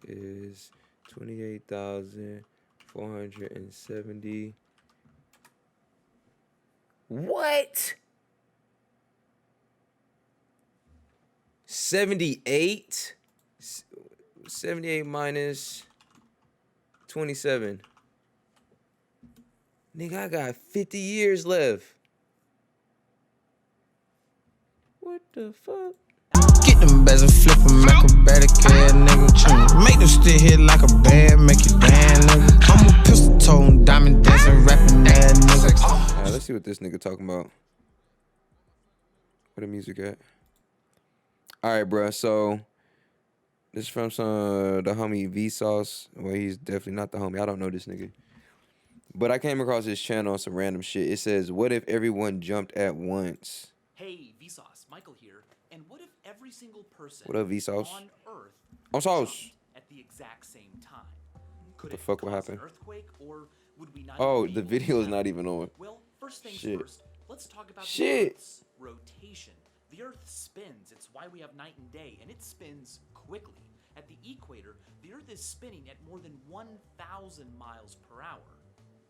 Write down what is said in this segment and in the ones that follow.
is 28,470. What? 78? 78 minus 27. Nigga, I got 50 years left. What the fuck? Get them bezel, flip them, acrobatic ass nigga. Make them still hit like a band, make you dance, nigga. I'm a pistol tone, diamond dancing, rapping ass nigga. Alright, let's see what this nigga talking about. Where the music at? Alright, bro. So this is from the homie Vsauce. Well, he's definitely not the homie. I don't know this nigga. But I came across his channel on some random shit. It says, what if everyone jumped at once? Hey, Vsauce, Michael here. And what if every single person What up, Vsauce? on Earth Vsauce. at the exact same time? What the fuck would happen? An earthquake, or would we not Oh, even the be able video to is not even on. Well, first things Shit. first, let's talk about the Shit. Earth's rotation. The Earth spins. It's why we have night and day, and it spins quickly. At the equator, the Earth is spinning at more than 1,000 miles per hour.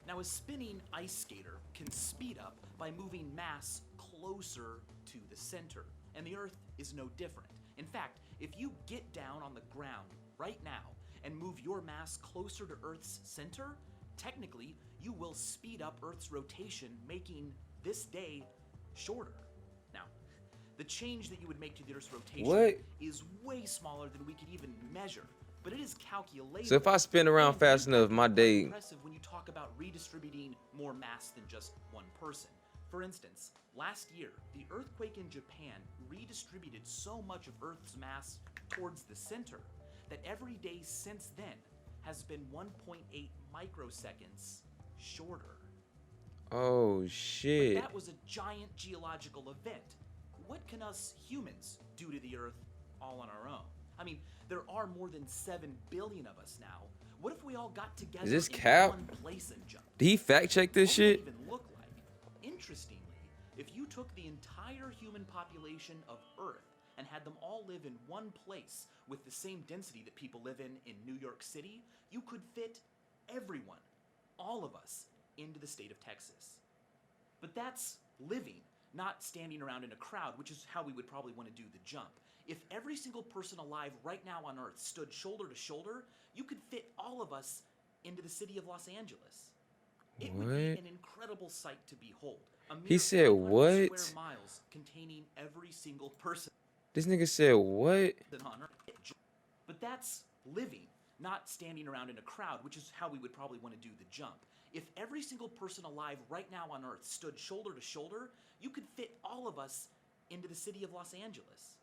Now, a spinning ice skater can speed up by moving mass closer to the center, and the Earth is no different. In fact, if you get down on the ground right now and move your mass closer to Earth's center, technically, you will speed up Earth's rotation, making this day shorter. Now, the change that you would make to the Earth's rotation is way smaller than we could even measure, but it is calculated. So if I spin around fast enough, my day... Impressive when you talk about redistributing more mass than just one person. For instance, last year, the earthquake in Japan redistributed so much of Earth's mass towards the center that every day since then has been 1.8 microseconds shorter. Oh, shit. But that was a giant geological event. What can us humans do to the Earth all on our own? I mean, there are more than 7 billion of us now. What if we all got together Is this in cap? one place and jumped? Did he fact check this What would shit? it even look like? Interestingly, if you took the entire human population of Earth and had them all live in one place with the same density that people live in New York City, you could fit everyone, all of us, into the state of Texas. But that's living, not standing around in a crowd, which is how we would probably want to do the jump. If every single person alive right now on Earth stood shoulder to shoulder, you could fit all of us into the city of Los Angeles. It would be an incredible sight to behold. He said 500 what? Square miles containing every single person This nigga said what? on Earth. But that's living, not standing around in a crowd, which is how we would probably want to do the jump. If every single person alive right now on Earth stood shoulder to shoulder, you could fit all of us into the city of Los Angeles.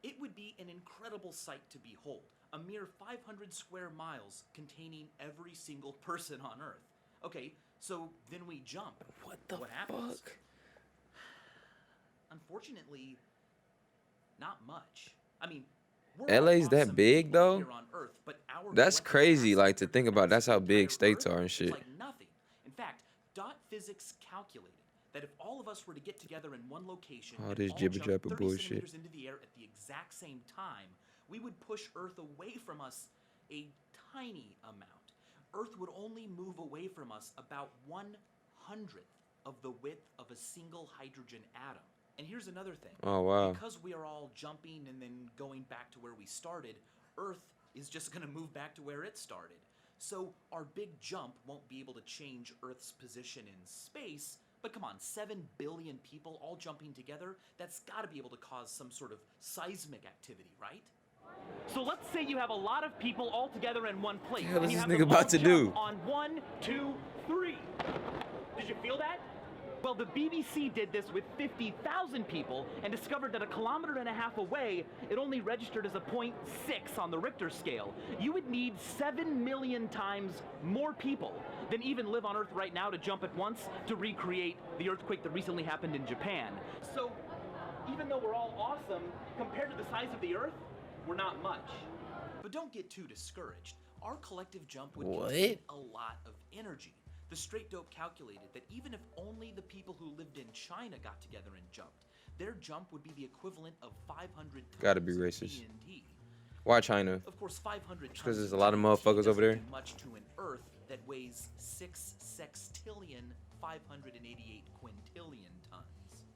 It would be an incredible sight to behold. A mere 500 square miles containing every single person on Earth. Okay, so then we jump. What happens? Fuck? Unfortunately, not much. I mean, we're LA's all that awesome big, people though? here on Earth, but our That's collective crazy, mass like, to think about. That's how the big entire states Earth are and is shit. like nothing. In fact, dot physics calculated that if all of us were to get together in one location All and this all jibber jump jabber 30 bullshit. centimeters into the air at the exact same time, we would push Earth away from us a tiny amount. Earth would only move away from us about 1/100th of the width of a single hydrogen atom. And here's another thing. Oh, wow. Because we are all jumping and then going back to where we started, Earth is just going to move back to where it started. So our big jump won't be able to change Earth's position in space. But come on, 7 billion people all jumping together, that's got to be able to cause some sort of seismic activity, right? So let's say you have a lot of people all together in one place. The hell and is you this have nigga them all about to jump do? on 1, 2, 3. Did you feel that? Well, the BBC did this with 50,000 people and discovered that 1.5 kilometers away, it only registered as a 0.6 on the Richter scale. You would need 7 million times more people than even live on Earth right now to jump at once to recreate the earthquake that recently happened in Japan. So, even though we're all awesome, compared to the size of the Earth, we're not much. But don't get too discouraged. Our collective jump would contain a lot of energy. The Straight Dope calculated that even if only the people who lived in China got together and jumped, their jump would be the equivalent of 500 Gotta be tons of racist. TNT. Why China? Of course, 500 Just 'cause tons there's a lot of TNT motherfuckers over there? doesn't do much to an Earth that weighs 6 sextillion 588 quintillion tons.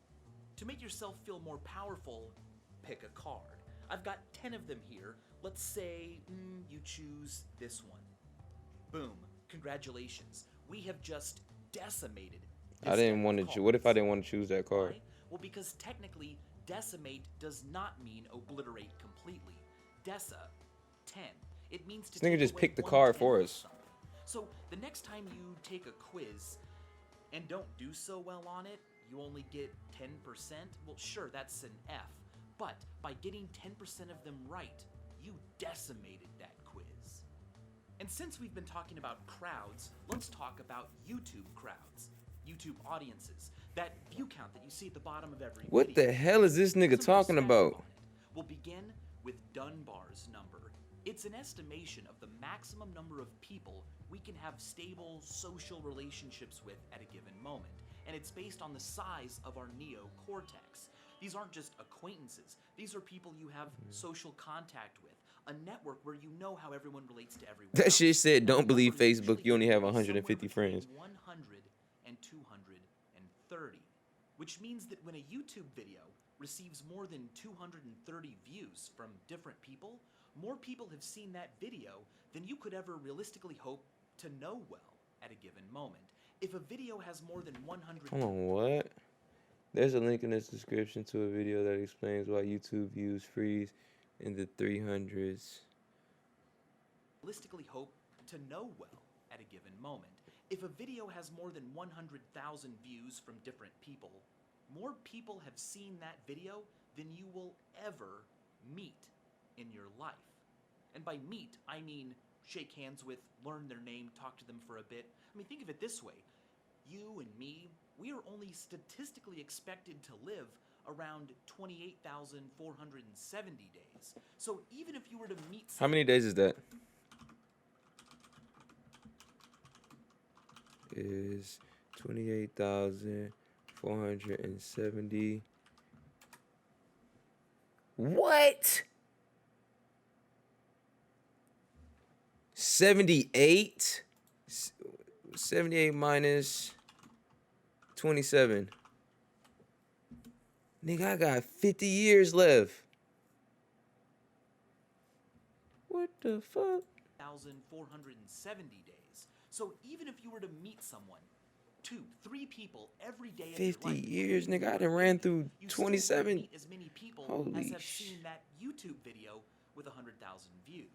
To make yourself feel more powerful, pick a card. I've got 10 of them here. Let's say you choose this one. Boom. Congratulations. We have just decimated this I didn't deck want of to. What if I cards. didn't want to choose that card? Why? Well, because technically, decimate does not mean obliterate completely. Deci, 10. It means to This nigga take just away picked the 1/10 card for of us. something. So the next time you take a quiz and don't do so well on it, you only get 10%. Well, sure, that's an F. But by getting 10% of them right, you decimated that quiz. And since we've been talking about crowds, let's talk about YouTube crowds, YouTube audiences, that view count that you see at the bottom of every What video. the hell is this nigga Some talking perspective about? on it. We'll begin with Dunbar's number. It's an estimation of the maximum number of people we can have stable social relationships with at a given moment, and it's based on the size of our neocortex. These aren't just acquaintances. These are people you have social contact with, a network where you know how everyone relates to everyone That else. shit said, And don't the believe numbers Facebook, usually you only have vary 150 somewhere between friends. 100 and 230, which means that when a YouTube video receives more than 230 views from different people, more people have seen that video than you could ever realistically hope to know well at a given moment. If a video has more than 100 Hold on, what? There's a link in this description to a video that explains why YouTube views freeze in the 300s. realistically hope to know well at a given moment. If a video has more than 100,000 views from different people, more people have seen that video than you will ever meet in your life. And by meet, I mean shake hands with, learn their name, talk to them for a bit. I mean, think of it this way. You and me, we are only statistically expected to live around 28,470 days. So even if you were to meet How many days is that? Is 28,470. What? 78? 78 minus 27. Nigga, I got 50 years left. What the fuck? 1,470 days. So even if you were to meet someone, 2, 3 people every day of 50 your life, years, including nigga. I your done ran baby, through you still 27. wouldn't meet as many people as Holy have sh- seen that YouTube video with 100,000 views.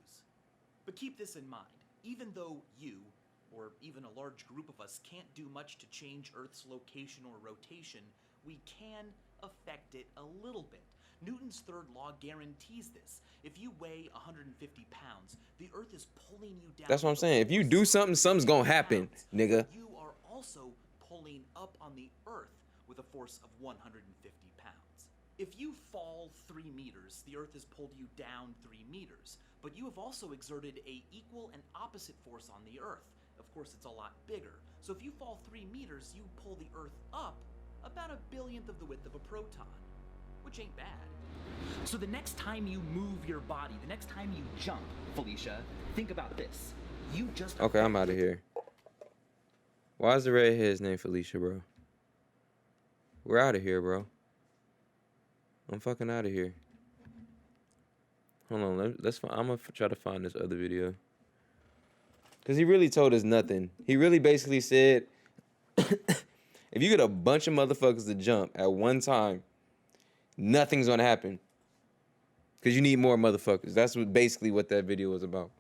But keep this in mind. Even though you, or even a large group of us, can't do much to change Earth's location or rotation, we can affect it a little bit. Newton's third law guarantees this. If you weigh 150 pounds, the Earth is pulling you down. That's what I'm with a saying. If you force do of something, something's gonna 150 happen, pounds. nigga. You are also pulling up on the Earth with a force of 150 pounds. If you fall 3 meters, the Earth has pulled you down 3 meters. But you have also exerted a equal and opposite force on the Earth. Of course, it's a lot bigger. So if you fall 3 meters, you pull the Earth up about a billionth of the width of a proton, which ain't bad. So the next time you move your body, the next time you jump, Felicia, think about this. You just Okay, I'm out of here. Why is the redhead's name Felicia, bro? We're out of here, bro. I'm fucking out of here. Hold on, let's find. I'm gonna try to find this other video. Cause he really told us nothing. He really basically said, if you get a bunch of motherfuckers to jump at one time, nothing's gonna happen. Cause you need more motherfuckers. That's basically what that video was about.